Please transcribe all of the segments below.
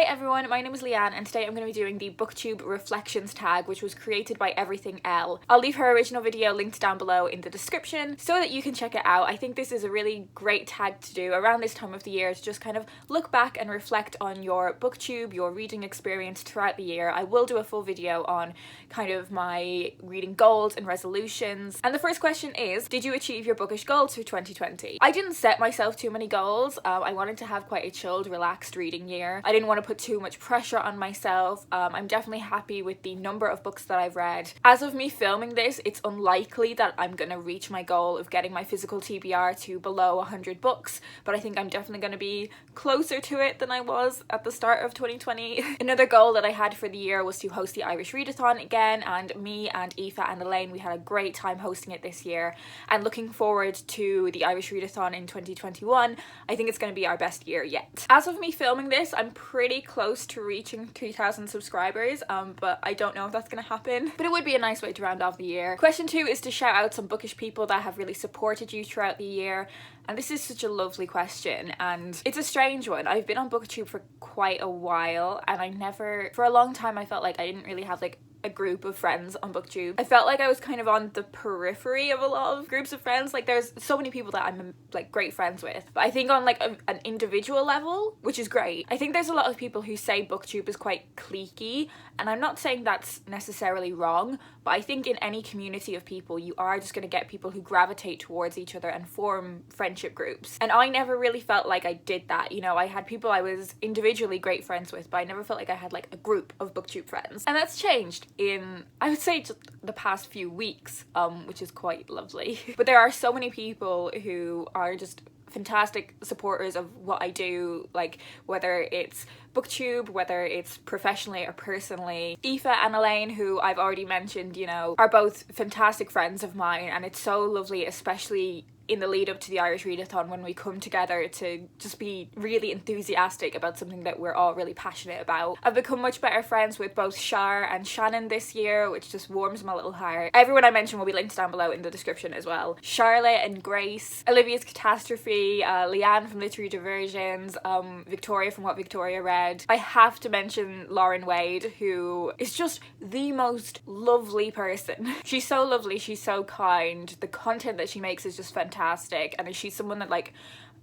Hi everyone, my name is Leanne and today I'm going to be doing the Booktube Reflections Tag, which was created by Everything L. I'll leave her original video linked down below in the description so that you can check it out. I think this is a really great tag to do around this time of the year to just kind of look back and reflect on your booktube, your reading experience throughout the year. I will do a full video on kind of my reading goals and resolutions. And the first question is, did you achieve your bookish goals for 2020? I didn't set myself too many goals. I wanted to have quite a chilled, relaxed reading year. I didn't want to put too much pressure on myself. I'm definitely happy with the number of books that I've read. As of me filming this, it's unlikely that I'm gonna reach my goal of getting my physical TBR to below 100 books, but I think I'm definitely gonna be closer to it than I was at the start of 2020. Another goal that I had for the year was to host the Irish Readathon again, and me and Aoife and Elaine, we had a great time hosting it this year, and looking forward to the Irish Readathon in 2021. I think it's going to be our best year yet. As of me filming this, I'm pretty close to reaching 3,000 subscribers, but I don't know if that's going to happen. But it would be a nice way to round off the year. Question 2 is to shout out some bookish people that have really supported you throughout the year. And this is such a lovely question, and it's a strange one. I've been on Booktube for quite a while, and for a long time I felt like I didn't really have like a group of friends on Booktube. I felt like I was kind of on the periphery of a lot of groups of friends. Like there's so many people that I'm like great friends with, but I think on like an individual level, which is great, I think there's a lot of people who say Booktube is quite cliquey, and I'm not saying that's necessarily wrong, but I think in any community of people you are just going to get people who gravitate towards each other and form friendship groups, and I never really felt like I did that. You know, I had people I was individually great friends with, but I never felt like I had like a group of Booktube friends, and that's changed in, I would say, just the past few weeks, which is quite lovely. But there are so many people who are just fantastic supporters of what I do, like whether it's Booktube, whether it's professionally or personally. Aoife and Elaine, who I've already mentioned, you know, are both fantastic friends of mine, and it's so lovely, especially in the lead up to the Irish Readathon, when we come together to just be really enthusiastic about something that we're all really passionate about. I've become much better friends with both Shar and Shannon this year, which just warms my little heart. Everyone I mentioned will be linked down below in the description as well. Charlotte and Grace, Olivia's Catastrophe, Leanne from Literary Diversions, Victoria from What Victoria Read. I have to mention Lauren Wade, who is just the most lovely person. She's so lovely, she's so kind, the content that she makes is just fantastic, and she's someone that like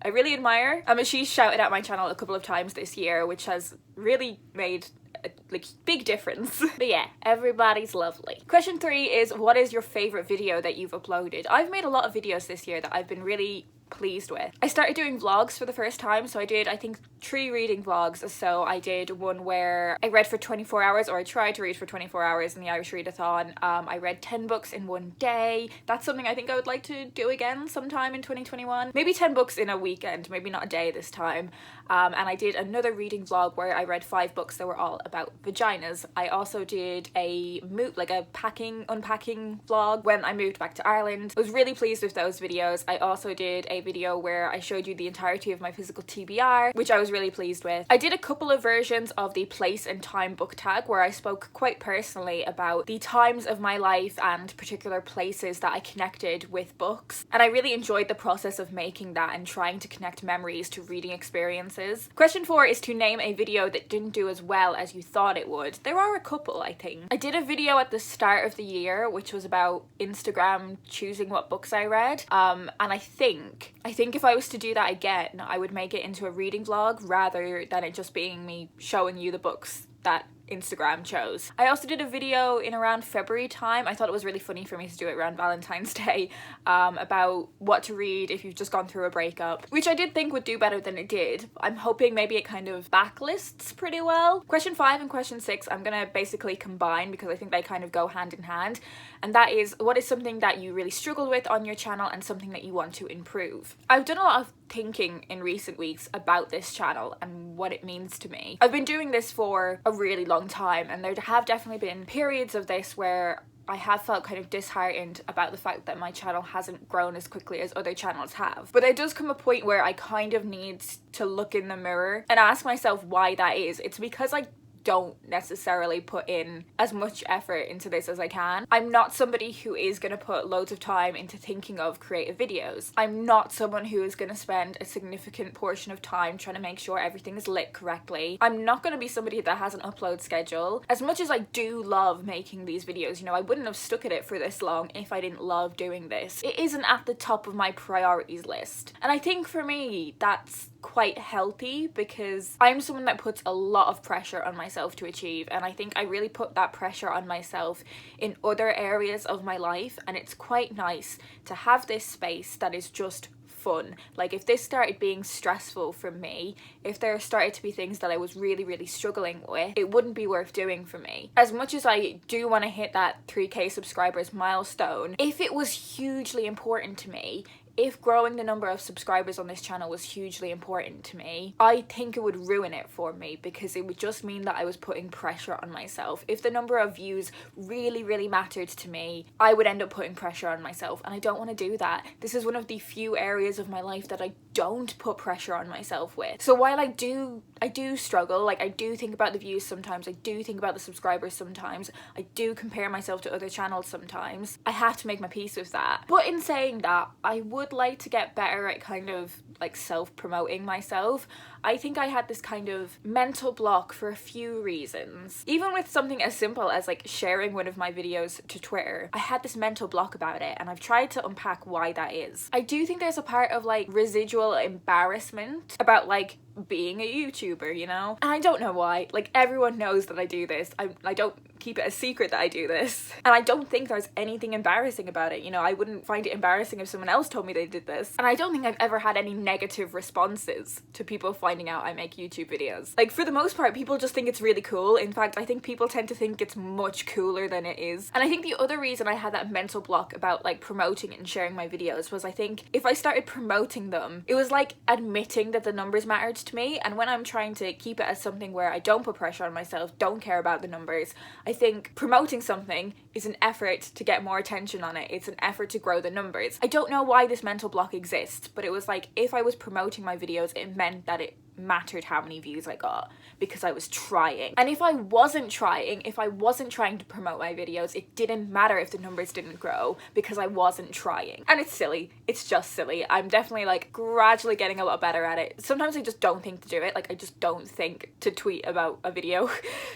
I really admire. She's shouted at my channel a couple of times this year, which has really made a like big difference. But yeah, everybody's lovely. Question 3 is, what is your favorite video that you've uploaded? I've made a lot of videos this year that I've been really pleased with. I started doing vlogs for the first time, so I did I think 3 reading vlogs. So I did one where I read for 24 hours, or I tried to read for 24 hours in the Irish Readathon. I read 10 books in one day. That's something I think I would like to do again sometime in 2021. Maybe 10 books in a weekend, maybe not a day this time. And I did another reading vlog where I read 5 books that were all about vaginas. I also did a unpacking vlog when I moved back to Ireland. I was really pleased with those videos. I also did a video where I showed you the entirety of my physical TBR, which I was really pleased with. I did a couple of versions of the place and time book tag where I spoke quite personally about the times of my life and particular places that I connected with books, and I really enjoyed the process of making that and trying to connect memories to reading experiences. Question 4 is to name a video that didn't do as well as you thought it would. There are a couple, I think. I did a video at the start of the year which was about Instagram choosing what books I read, and I think if I was to do that again, I would make it into a reading vlog rather than it just being me showing you the books that Instagram chose. I also did a video in around February time. I thought it was really funny for me to do it around Valentine's Day, about what to read if you've just gone through a breakup, which I did think would do better than it did. I'm hoping maybe it kind of backlists pretty well. Question 5 and question 6 I'm gonna basically combine because I think they kind of go hand in hand, and that is, what is something that you really struggled with on your channel and something that you want to improve? I've done a lot of thinking in recent weeks about this channel and what it means to me. I've been doing this for a really long time, and there have definitely been periods of this where I have felt kind of disheartened about the fact that my channel hasn't grown as quickly as other channels have. But there does come a point where I kind of need to look in the mirror and ask myself why that is. It's because I don't necessarily put in as much effort into this as I can. I'm not somebody who is going to put loads of time into thinking of creative videos. I'm not someone who is going to spend a significant portion of time trying to make sure everything is lit correctly. I'm not going to be somebody that has an upload schedule. As much as I do love making these videos, you know, I wouldn't have stuck at it for this long if I didn't love doing this. It isn't at the top of my priorities list. And I think for me, that's quite healthy because I'm someone that puts a lot of pressure on myself to achieve, and I think I really put that pressure on myself in other areas of my life, and it's quite nice to have this space that is just fun. Like if this started being stressful for me, if there started to be things that I was really struggling with, it wouldn't be worth doing for me. As much as I do want to hit that 3k subscribers milestone, if it was hugely important to me, if growing the number of subscribers on this channel was hugely important to me, I think it would ruin it for me because it would just mean that I was putting pressure on myself. If the number of views really mattered to me, I would end up putting pressure on myself, and I don't want to do that. This is one of the few areas of my life that I don't put pressure on myself with. So while I do struggle, like I do think about the views sometimes, I do think about the subscribers sometimes, I do compare myself to other channels sometimes, I have to make my peace with that. But in saying that, I would like to get better at kind of like self-promoting myself. I think I had this kind of mental block for a few reasons. Even with something as simple as like sharing one of my videos to Twitter, I had this mental block about it, and I've tried to unpack why that is. I do think there's a part of like residual embarrassment about like being a YouTuber, you know? And I don't know why. Like everyone knows that I do this. I don't keep it a secret that I do this. And I don't think there's anything embarrassing about it. You know, I wouldn't find it embarrassing if someone else told me they did this. And I don't think I've ever had any negative responses to people finding out I make YouTube videos. Like for the most part, people just think it's really cool. In fact, I think people tend to think it's much cooler than it is. And I think the other reason I had that mental block about like promoting and sharing my videos was I think if I started promoting them, it was like admitting that the numbers mattered to me. And when I'm trying to keep it as something where I don't put pressure on myself, don't care about the numbers, I think promoting something is an effort to get more attention on it. It's an effort to grow the numbers. I don't know why this mental block exists, but it was like if I was promoting my videos, it meant that it mattered how many views I got because I was trying. And if I wasn't trying to promote my videos, it didn't matter if the numbers didn't grow because I wasn't trying. And it's silly. It's just silly. I'm definitely like gradually getting a lot better at it. Sometimes I just don't think to do it. Like I just don't think to tweet about a video.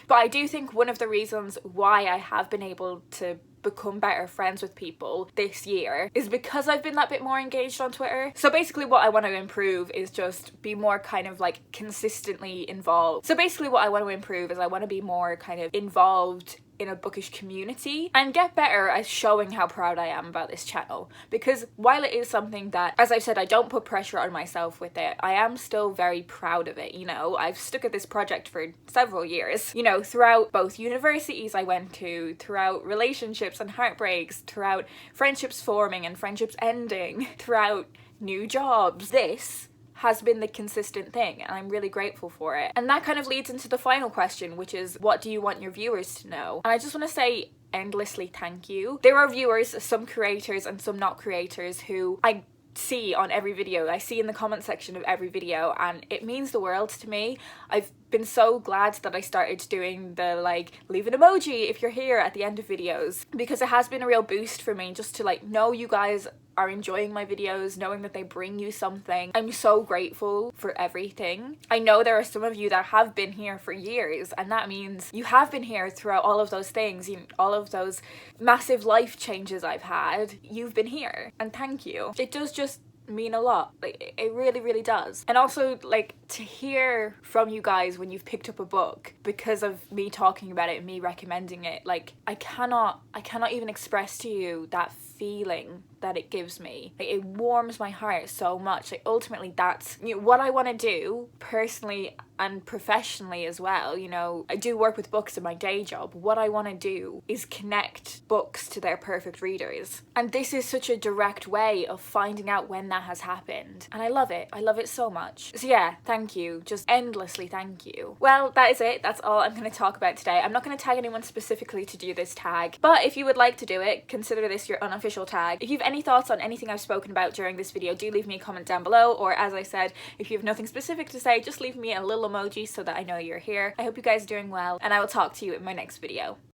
But I do think one of the reasons why I have been able to become better friends with people this year is because I've been that bit more engaged on Twitter. So basically what I want to improve is just be more kind of like consistently involved. So basically what I want to improve is I want to be more kind of involved in a bookish community and get better at showing how proud I am about this channel, because while it is something that, as I've said, I don't put pressure on myself with it, I am still very proud of it. You know, I've stuck at this project for several years, you know, throughout both universities I went to, throughout relationships and heartbreaks, throughout friendships forming and friendships ending, throughout new jobs. This has been the consistent thing, and I'm really grateful for it. And that kind of leads into the final question, which is, what do you want your viewers to know? And I just want to say endlessly thank you. There are viewers, some creators and some not creators, who I see on every video, I see in the comment section of every video, and it means the world to me. I've been so glad that I started doing the like leave an emoji if you're here at the end of videos, because it has been a real boost for me just to like know you guys are enjoying my videos, knowing that they bring you something. I'm so grateful for everything. I know there are some of you that have been here for years, and that means you have been here throughout all of those things, you know, all of those massive life changes I've had. You've been here, and thank you. It does just mean a lot. Like it really does. And also like to hear from you guys when you've picked up a book because of me talking about it and me recommending it, like I cannot even express to you that feeling that it gives me. Like, it warms my heart so much. Like ultimately that's, you know, what I want to do personally and professionally as well. You know, I do work with books in my day job. What I want to do is connect books to their perfect readers, and this is such a direct way of finding out when that has happened, and I love it so much. So yeah, thank you, just endlessly thank you. Well, that is it. That's all I'm going to talk about today. I'm not going to tag anyone specifically to do this tag, but if you would like to do it, consider this your unofficial official tag. If you have any thoughts on anything I've spoken about during this video, do leave me a comment down below, or as I said, if you have nothing specific to say, just leave me a little emoji so that I know you're here. I hope you guys are doing well, and I will talk to you in my next video.